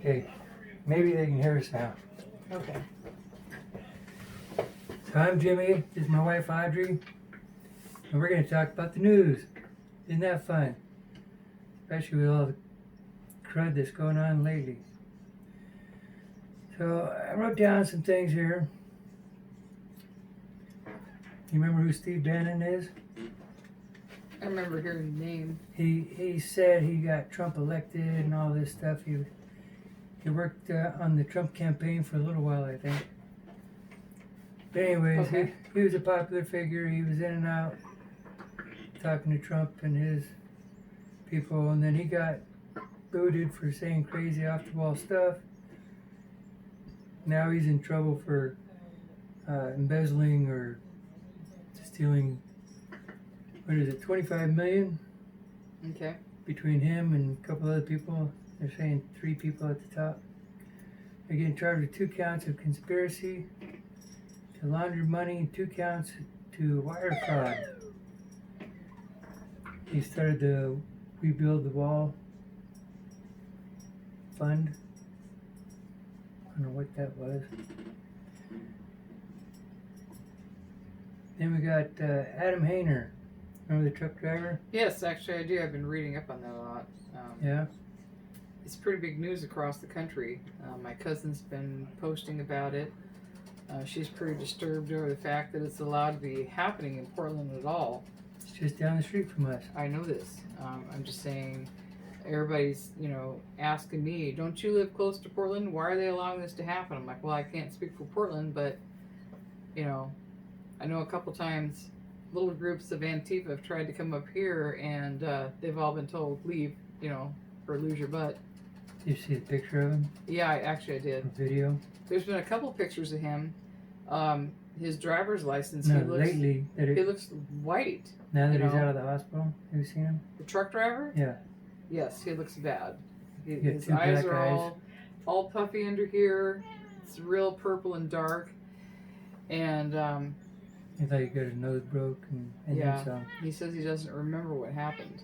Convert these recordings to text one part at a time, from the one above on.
Okay, maybe they can hear us now. Okay. So I'm Jimmy, this is my wife Audrey, and we're going to talk about the news. Isn't that fun? Especially with all the crud that's going on lately. So I wrote down some things here. You remember who Steve Bannon is? I remember hearing the name. He said he got Trump elected and all this stuff. He worked on the Trump campaign for a little while, I think. But anyways, Okay. he was a popular figure. He was in and out talking to Trump and his people, and then he got booted for saying crazy off-the-wall stuff. Now he's in trouble for embezzling or stealing, what is it, 25 million? Okay. Between him and a couple other people. They're saying 3 people at the top. They're getting charged with 2 counts of conspiracy to launder money and 2 counts to wire fraud. He started the Rebuild the Wall fund. I don't know what that was. Then we got Adam Hayner. Remember the truck driver? Yes, actually I do. I've been reading up on that a lot. Yeah. It's pretty big news across the country. My cousin's been posting about it. She's pretty disturbed over the fact that it's allowed to be happening in Portland at all. It's just down the street from us. I know this. I'm just saying, everybody's, asking me, don't you live close to Portland? Why are they allowing this to happen? I'm like, well, I can't speak for Portland, but, I know a couple times little groups of Antifa have tried to come up here and they've all been told, leave, or lose your butt. Did you see the picture of him? Yeah, I did. The video? There's been a couple pictures of him. His driver's license, No, he lately. looks white. Now that he's out of the hospital, have you seen him? The truck driver? Yeah. Yes, he looks bad. Got His 2 eyes black are eyes. all puffy under here. It's real purple and dark. And He thought he got his nose broke and yeah, then some. he says he doesn't remember what happened.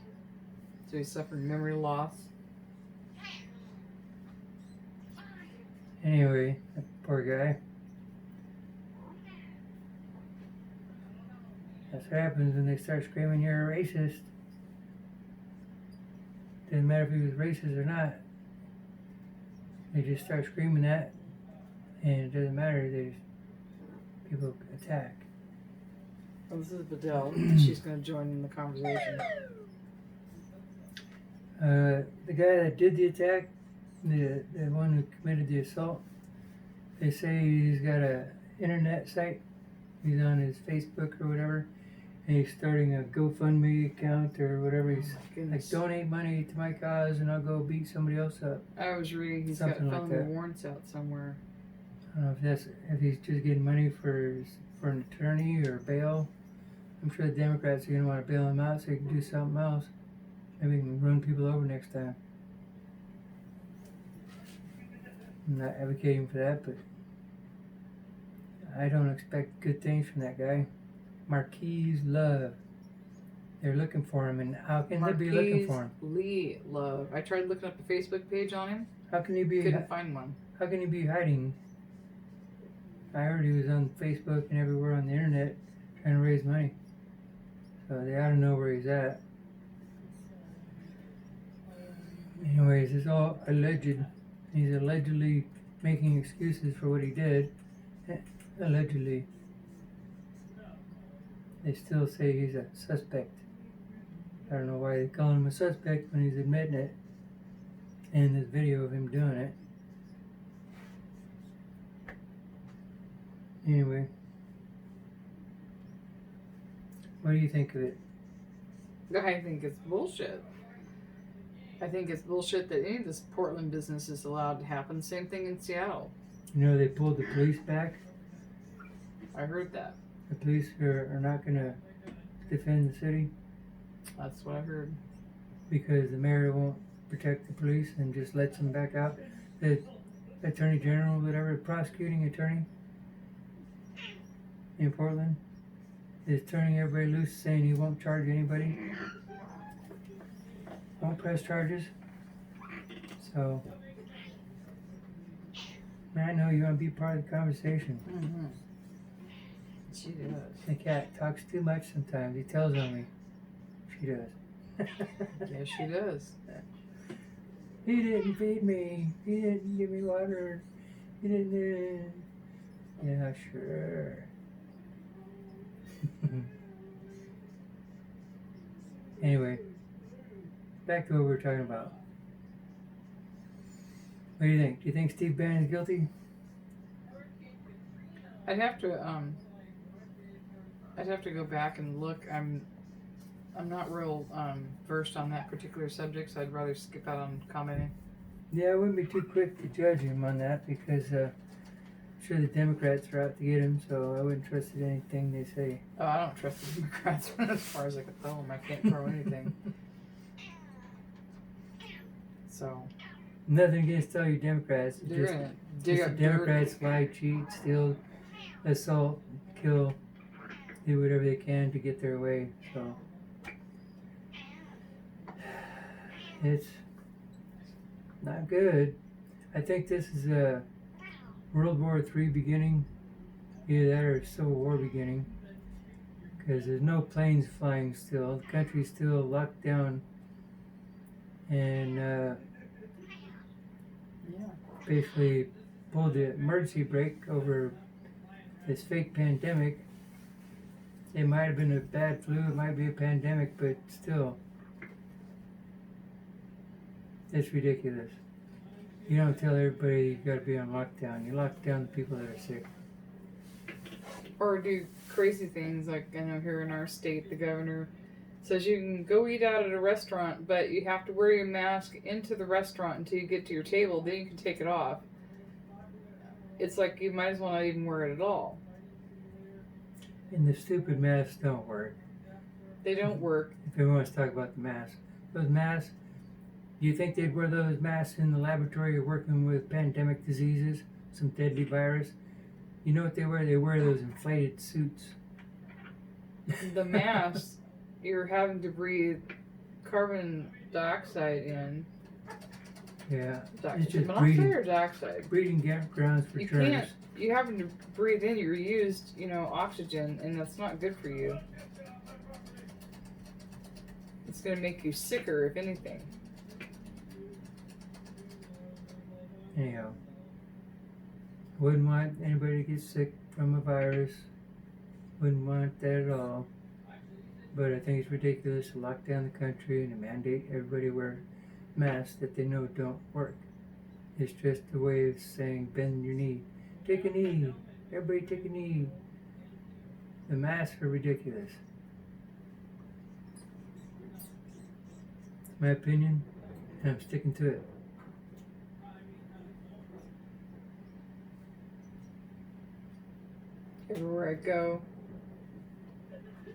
So he's suffering memory loss. Anyway, that poor guy. That's what happens when they start screaming you're a racist. Doesn't matter if he was racist or not. They just start screaming that, and it doesn't matter. People attack. Oh, this is Vidal. She's going to join in the conversation. The guy that did the attack, the one who committed the assault, they say he's got a internet site. He's on his Facebook or whatever, and he's starting a GoFundMe account or whatever. He's like, donate money to my cause and I'll go beat somebody else up. I was reading he's Something got like felony that. warrants out somewhere. I don't know if he's just getting money for an attorney or bail. I'm sure the Democrats are going to want to bail him out so he can do something else. Maybe he can run people over next time. I'm not advocating for that, but I don't expect good things from that guy. Marquise Love. They're looking for him, and how can they be looking for him? Lee Love. I tried looking up a Facebook page on him. How can he be? Couldn't find one. How can he be hiding? I heard he was on Facebook and everywhere on the internet trying to raise money. So they ought to know where he's at. Anyways, it's all alleged. He's allegedly making excuses for what he did. Allegedly. They still say he's a suspect. I don't know why they call him a suspect when he's admitting it. And this video of him doing it. Anyway. What do you think of it? I think it's bullshit. I think it's bullshit that any of this Portland business is allowed to happen. Same thing in Seattle. You know, they pulled the police back. I heard that. The police are not going to defend the city That's what I heard. because the mayor won't protect the police and just lets them back out. The attorney general, whatever, prosecuting attorney in Portland is turning everybody loose, saying he won't charge anybody, won't press charges. So I know you want to be part of the conversation. Mm-hmm. She does. The cat talks too much sometimes. He tells on me. She does. Yes, she does. He didn't feed me. He didn't give me water. He didn't. Yeah, sure. Anyway, back to what we were talking about. What do you think? Do you think Steve Bannon's guilty? I'd have to go back and look. I'm not real versed on that particular subject, so I'd rather skip out on commenting. Yeah, I wouldn't be too quick to judge him on that because I'm sure the Democrats are out to get him, so I wouldn't trust in anything they say. Oh, I don't trust the Democrats as far as I can throw them. I can't throw anything. So. Nothing against all you Democrats. They're gonna dig Just up the Democrats lie, cheat, steal, assault, kill, do whatever they can to get their way. So it's not good. I think this is a World War III beginning, either that or Civil War beginning, because there's no planes flying still. The country's still locked down, and basically pulled the emergency brake over this fake pandemic. It might have been a bad flu, it might be a pandemic, but still, it's ridiculous. You don't tell everybody you gotta be on lockdown. You lock down the people that are sick. Or do crazy things like I know here in our state, the governor says you can go eat out at a restaurant, but you have to wear your mask into the restaurant until you get to your table. Then you can take it off. It's like you might as well not even wear it at all. And the stupid masks don't work. They don't work. If everyone wants to talk about the masks. Those masks, do you think they'd wear those masks in the laboratory working with pandemic diseases, some deadly virus? You know what they wear? They wear those inflated suits. The masks, you're having to breathe carbon dioxide in. Yeah, it's just monoxide or dioxide? breeding grounds for germs. You having to breathe in your used, oxygen, and that's not good for you. It's going to make you sicker, if anything. Anyhow, wouldn't want anybody to get sick from a virus. Wouldn't want that at all. But I think it's ridiculous to lock down the country and to mandate everybody wear masks that they know don't work. It's just a way of saying bend your knee. Take a knee. Everybody take a knee. The masks are ridiculous. It's my opinion, and I'm sticking to it. Everywhere I go,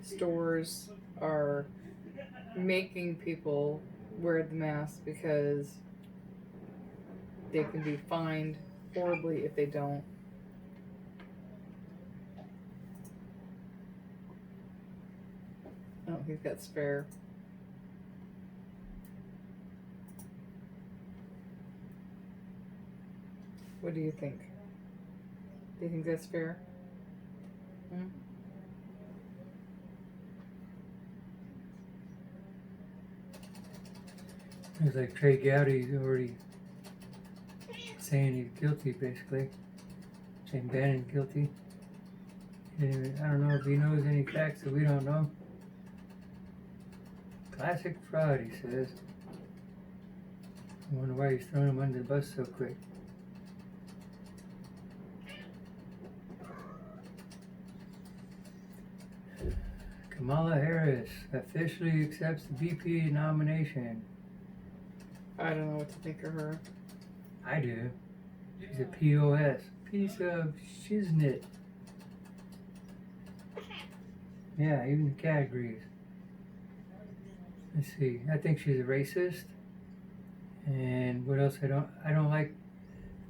stores are making people wear the mask because they can be fined horribly if they don't. I don't think that's fair. What do you think? Do you think that's fair? It's like Trey Gowdy's already saying he's guilty, basically. Saying Bannon's guilty. I don't know if he knows any facts that we don't know. Classic fraud, he says. I wonder why he's throwing him under the bus so quick. Kamala Harris officially accepts the VP nomination. I don't know what to think of her. I do. She's a POS. Piece of shiznit. Yeah, even the cat agrees. Let's see. I think she's a racist. And what else? I don't like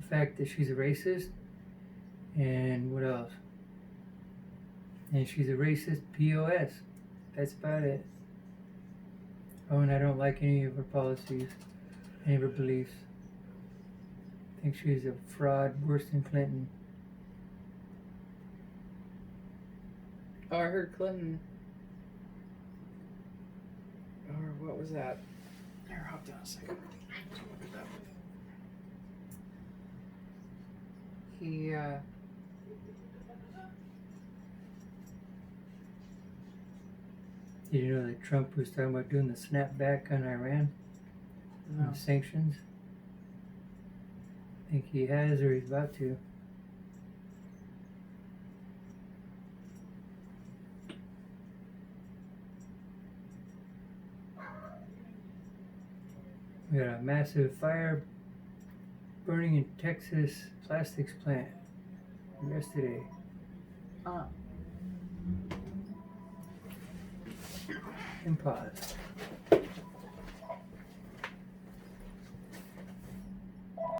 the fact that she's a racist. And what else? And she's a racist POS. That's about it. Oh, and I don't like any of her policies, any of her beliefs. think she's a fraud worse than Clinton. Oh, I heard Clinton. Or what was that? Here, hold on a second. Look it up. He, Did you know that Trump was talking about doing the snapback on Iran? No. And sanctions? I think he has or he's about to. We got a massive fire burning in Texas plastics plant yesterday. And pause.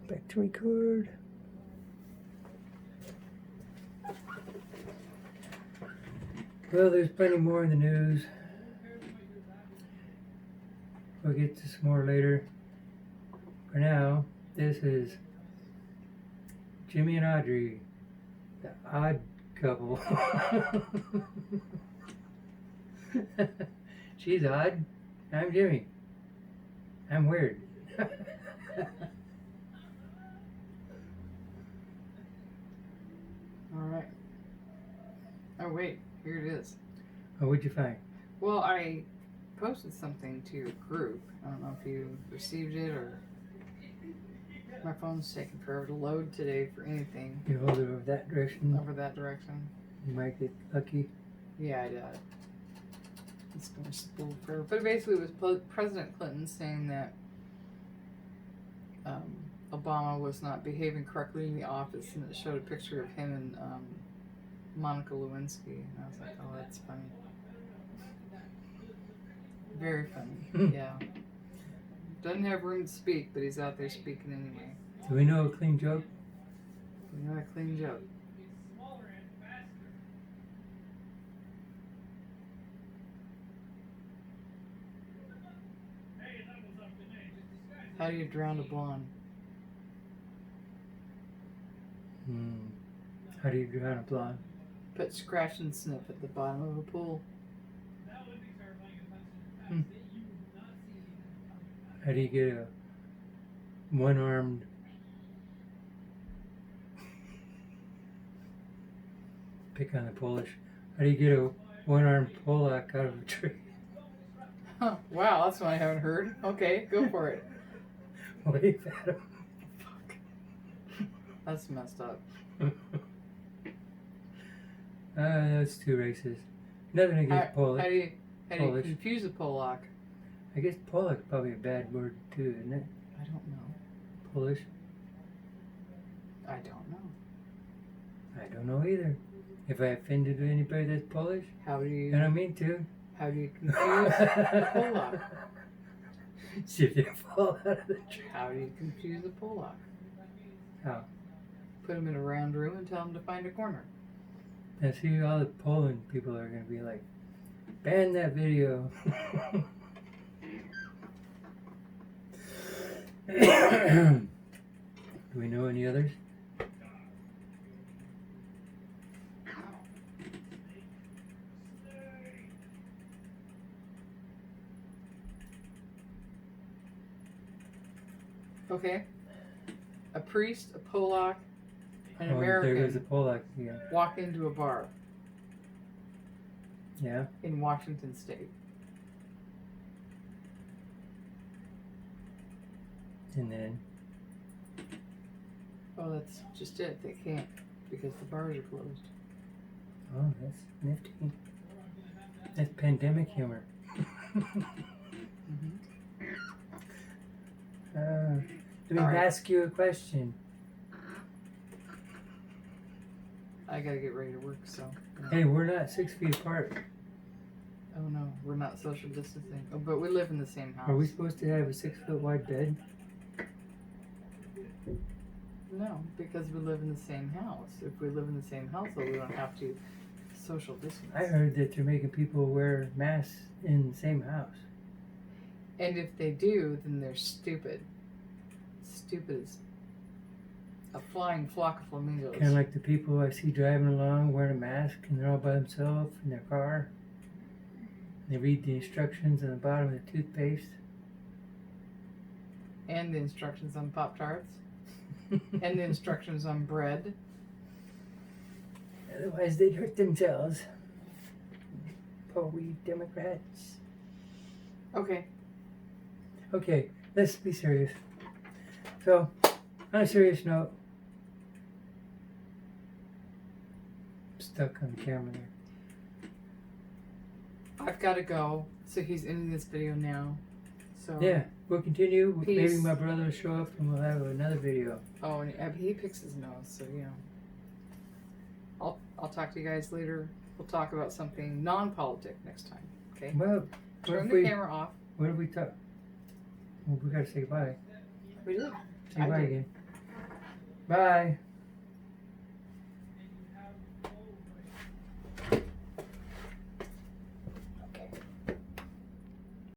Back to record. Well, there's plenty more in the news. We'll get to some more later. For now, this is Jimmy and Audrey, the odd couple. She's odd. I'm Jimmy. I'm weird. Alright. Oh, wait. Here it is. Oh, what'd you find? Well, I posted something to your group. I don't know if you received it or... My phone's taking forever to load today for anything. You hold it over that direction. Over that direction. You might get lucky. Yeah, I did. It's going to spool forever. But basically it was President Clinton saying that Obama was not behaving correctly in the office, and it showed a picture of him and Monica Lewinsky. And I was like, oh, that's funny. Very funny. Yeah. Doesn't have room to speak, but he's out there speaking anyway. Do we know a clean joke? We know a clean joke. How do you drown a blonde? How do you drown a blonde? Put scratch and sniff at the bottom of a pool. How do you get a one-armed pick on the Polish? How do you get a one-armed Polak out of a tree? Huh, wow, that's one I haven't heard. Okay, go for it. Wave at him. Fuck. That's messed up. That's too racist. Nothing against Polish. How do you confuse a Polak? I guess Polak's probably a bad word too, isn't it? I don't know. Polish? I don't know. I don't know either. If I offended anybody that's Polish, How do you? I don't mean to. How do you confuse a Polak? See if they fall out of the tree. How do you confuse a Polak? How? Put them in a round room and tell them to find a corner. And see, all the Poland people are going to be like, ban that video. Do we know any others? Okay. A priest, a Polak, an There goes the American Polak again. walk into a bar Yeah. in Washington State. And then, Oh, that's just it. They can't because the bars are closed. oh, that's nifty. That's pandemic humor. Mm-hmm. Let me All right. ask you a question. I gotta get ready to work, so. Hey, we're not 6 feet apart. Oh no, we're not social distancing. Oh, but we live in the same house. Are we supposed to have a 6 foot wide bed? No, because we live in the same house. If we live in the same household, we don't have to social distance. I heard that they're making people wear masks in the same house. And if they do, then they're stupid. Stupid as a flying flock of flamingos. Kind of like the people I see driving along wearing a mask and they're all by themselves in their car. They read the instructions on the bottom of the toothpaste. And the instructions on Pop-Tarts. And the instructions on bread. Otherwise, they'd hurt themselves. Poor we Democrats. Okay. Okay, let's be serious. So, on a serious note, I'm stuck on the camera there. I've got to go. So he's ending this video now. So Yeah, we'll continue. Peace. Maybe my brother will show up and we'll have another video. Oh, and he picks his nose, so you know. I'll talk to you guys later. We'll talk about something non-politic next time. Okay. Well, Turn the camera off. What if we talk? Well, we gotta say goodbye. We did. Say I bye did. again. Bye.